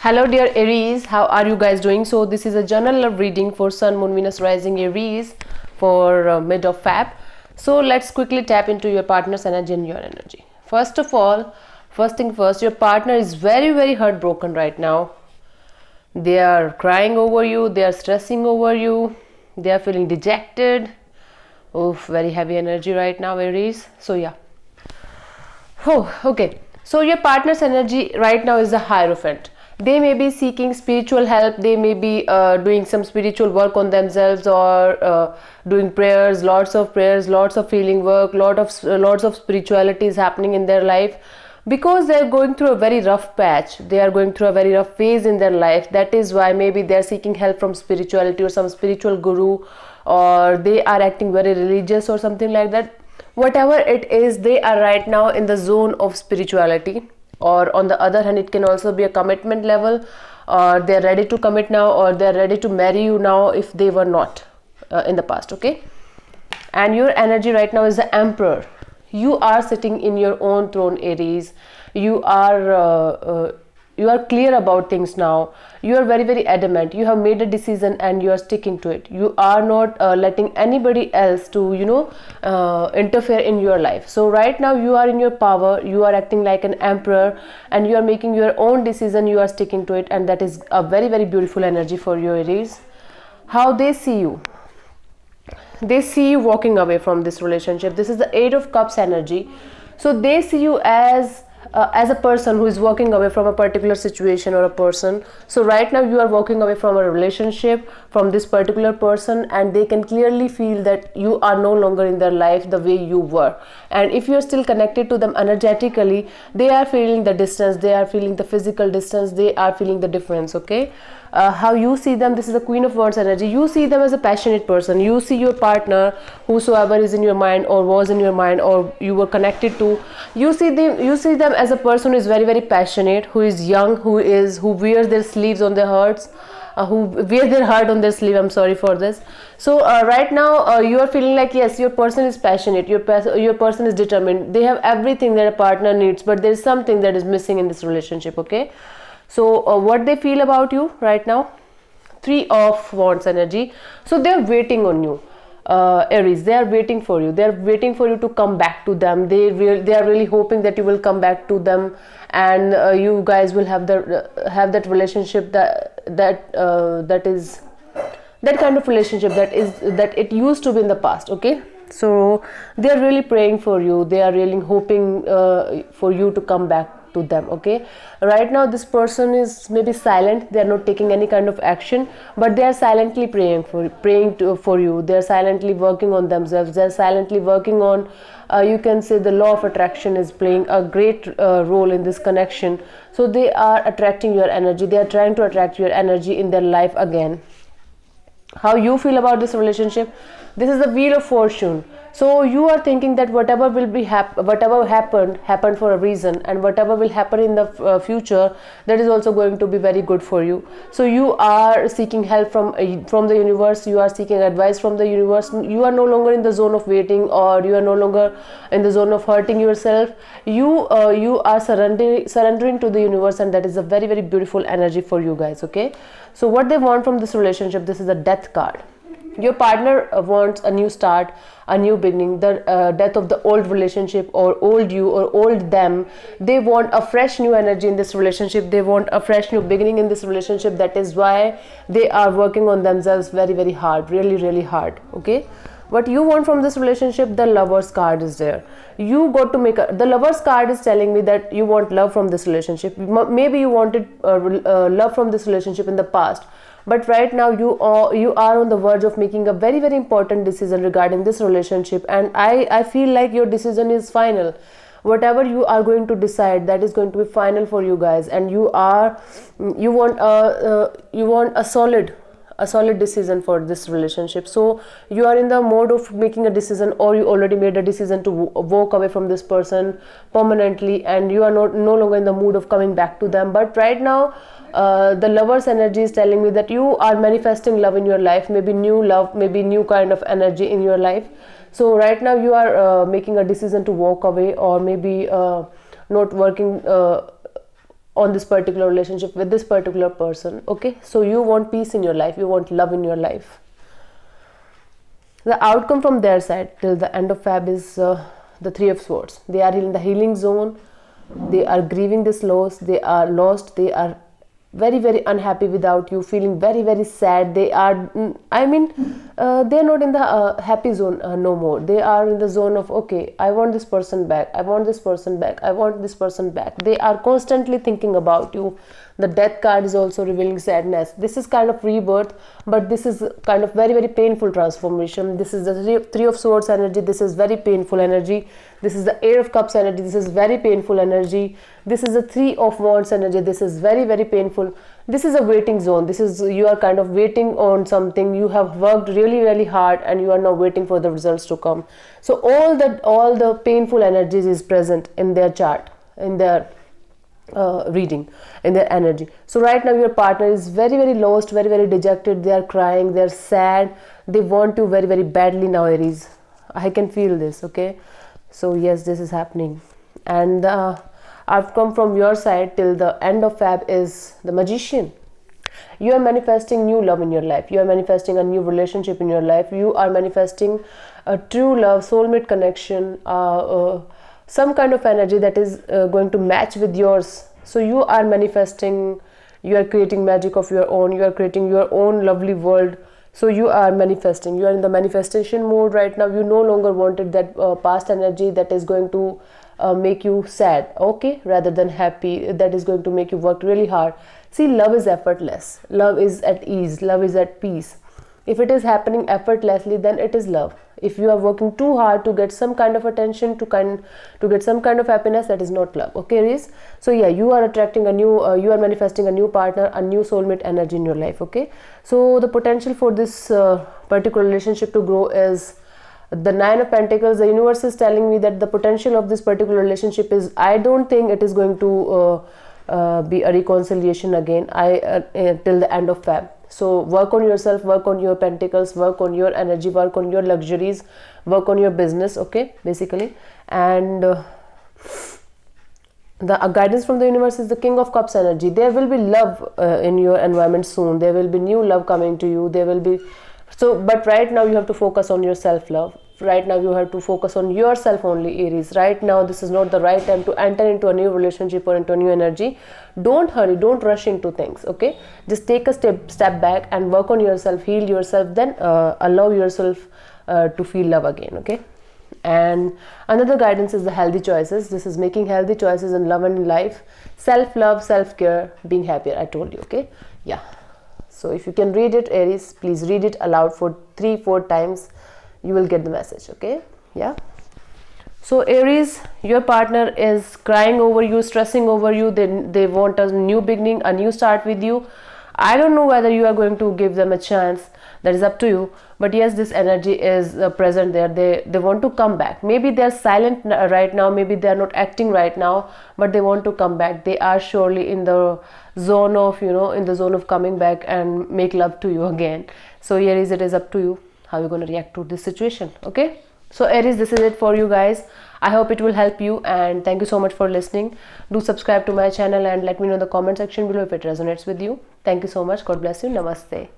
Hello dear Aries, how are you guys doing? So this is a general love reading for Sun, Moon, Venus, Rising Aries for mid of Feb. So let's quickly tap into your partner's energy and your energy. First of all, first thing first, your partner is very heartbroken right now. They are crying over you, they are stressing over you, they are feeling dejected. Oof, very heavy energy right now, Aries. So yeah. Oh, okay. So your partner's energy right now is the Hierophant. They may be seeking spiritual help. They may be doing some spiritual work on themselves, or doing prayers, lots of healing work, lots of spirituality is happening in their life, because they are going through a very rough patch. They are going through a very rough phase in their life. That is why maybe they are seeking help from spirituality or some spiritual guru, or they are acting very religious or something like that. Whatever it is, they are right now in the zone of spirituality. Or on the other hand, it can also be a commitment level, or they're ready to commit now, or they're ready to marry you now if they were not in the past. Okay, and your energy right now is the Emperor. You are sitting in your own throne, Aries. You are clear about things now. You are very adamant. You have made a decision and you are sticking to it. You are not letting anybody else to interfere in your life. So right now you are in your power. You are acting like an emperor and you are making your own decision. You are sticking to it, and that is a very beautiful energy for you, Aries. How they see you. They see you walking away from this relationship. This is the Eight of Cups energy. So they see you as a person who is walking away from a particular situation or a person. So right now you are walking away from a relationship, from this particular person, and they can clearly feel that you are no longer in their life the way you were. And if you are still connected to them energetically, they are feeling the distance, they are feeling the physical distance, they are feeling the difference. Okay, how you see them, this is the Queen of Wands energy. You see them as a passionate person. You see your partner, whosoever is in your mind or was in your mind or you were connected to, you see them as a person who is very passionate, who is young, who wears their sleeves on their hearts, who wear their heart on their sleeve. I'm sorry for this. So right now you are feeling like, yes, your person is passionate, your person is determined, they have everything that a partner needs, but there is something that is missing in this relationship. Okay, so what they feel about you right now, Three of Wands energy. So they are waiting on you, Aries. They are waiting for you. They are waiting for you to come back to them. They are really hoping that you will come back to them, and you guys will have that relationship that is that kind of relationship that it used to be in the past. Okay, so they are really praying for you. They are really hoping for you to come back to them. Okay, right now this person is maybe silent. They are not taking any kind of action, but they are silently praying for you. They are silently working on themselves. They are silently working on, you can say, the law of attraction is playing a great role in this connection. So they are attracting your energy. They are trying to attract your energy in their life again. How you feel about this relationship, this is the Wheel of Fortune. So you are thinking that whatever will be whatever happened for a reason, and whatever will happen in the future, that is also going to be very good for you. So you are seeking help from the universe. You are seeking advice from the universe. You are no longer in the zone of waiting, or you are no longer in the zone of hurting yourself. You are surrendering to the universe, and that is a very beautiful energy for you guys. Okay, so what they want from this relationship, this is a Death card. Your partner wants a new start, a new beginning, the death of the old relationship, or old you, or old them. They want a fresh new energy in this relationship. They want a fresh new beginning in this relationship. That is why they are working on themselves very hard, really hard. Okay, what you want from this relationship, the Lovers card is there. You got to make the Lovers card is telling me that you want love from this relationship. Maybe you wanted love from this relationship in the past, but right now you are on the verge of making a very important decision regarding this relationship, and I feel like your decision is final. Whatever you are going to decide, that is going to be final for you guys, and you want a solid decision for this relationship. So you are in the mode of making a decision, or you already made a decision to walk away from this person permanently, and you are no longer in the mood of coming back to them. But right now the Lovers energy is telling me that you are manifesting love in your life, maybe new love, maybe new kind of energy in your life. So right now you are making a decision to walk away, or maybe not working on this particular relationship with this particular person. Okay, so you want peace in your life, you want love in your life. The outcome from their side till the end of Feb is the Three of Swords. They are in the healing zone. They are grieving this loss. They are lost. They are very, very unhappy without you, feeling very, very sad. They are, they're not in the happy zone no more. They are in the zone of, okay, I want this person back. I want this person back. I want this person back. They are constantly thinking about you. The Death card is also revealing sadness. This is kind of rebirth, but this is kind of very, very painful transformation. This is the Three of Swords energy. This is very painful energy. This is the Ace of Cups energy. This is very painful energy. This is the Three of Wands energy. This is very, very painful. This is a waiting zone. This is, you are kind of waiting on something. You have worked really, really hard and you are now waiting for the results to come. So all the painful energies is present in their chart, in their reading, in their energy. So right now your partner is very, very lost, very, very dejected. They are crying, they are sad. They want you very, very badly now, Aries. I can feel this. Okay, so yes, this is happening. And the outcome from your side till the end of Feb is the Magician. You are manifesting new love in your life. You are manifesting a new relationship in your life. You are manifesting a true love, soulmate connection, some kind of energy that is going to match with yours. So you are manifesting, you are creating magic of your own, you are creating your own lovely world. So you are manifesting, you are in the manifestation mode right now. You no longer wanted that past energy that is going to make you sad, okay, rather than happy, that is going to make you work really hard. See, love is effortless, love is at ease, love is at peace. If it is happening effortlessly, then it is love. If you are working too hard to get some kind of attention, to get some kind of happiness, that is not love. Okay, Aries? So yeah, you are attracting a new, you are manifesting a new partner, a new soulmate energy in your life. Okay, so the potential for this particular relationship to grow is the Nine of Pentacles. The universe is telling me that the potential of this particular relationship is, I don't think it is going to be a reconciliation again. Till the end of Feb. So work on yourself, work on your pentacles, work on your energy, work on your luxuries, work on your business, okay, basically. And the guidance from the universe is the King of Cups energy. There will be love in your environment soon. There will be new love coming to you. There will be, so, but right now you have to focus on your self-love. Right now you have to focus on yourself only, Aries. Right now this is not the right time to enter into a new relationship or into a new energy. Don't hurry, don't rush into things, okay? Just take a step back and work on yourself, heal yourself, then allow yourself to feel love again, okay? And another guidance is the healthy choices. This is making healthy choices in love and in life. Self-love, self-care, being happier, I told you, okay? Yeah. So if you can read it, Aries, please read it aloud for 3-4 times. You will get the message, okay? Yeah. So Aries, your partner is crying over you, stressing over you. They want a new beginning, a new start with you. I don't know whether you are going to give them a chance. That is up to you. But yes, this energy is present there. They want to come back. Maybe they are silent right now. Maybe they are not acting right now. But they want to come back. They are surely in the zone of, in the zone of coming back and make love to you again. So Aries, it is up to you how you're going to react to this situation, okay? So Aries, this is it for you guys. I hope it will help you, and thank you so much for listening. Do subscribe to my channel and let me know in the comment section below if it resonates with you. Thank you so much. God bless you. Namaste.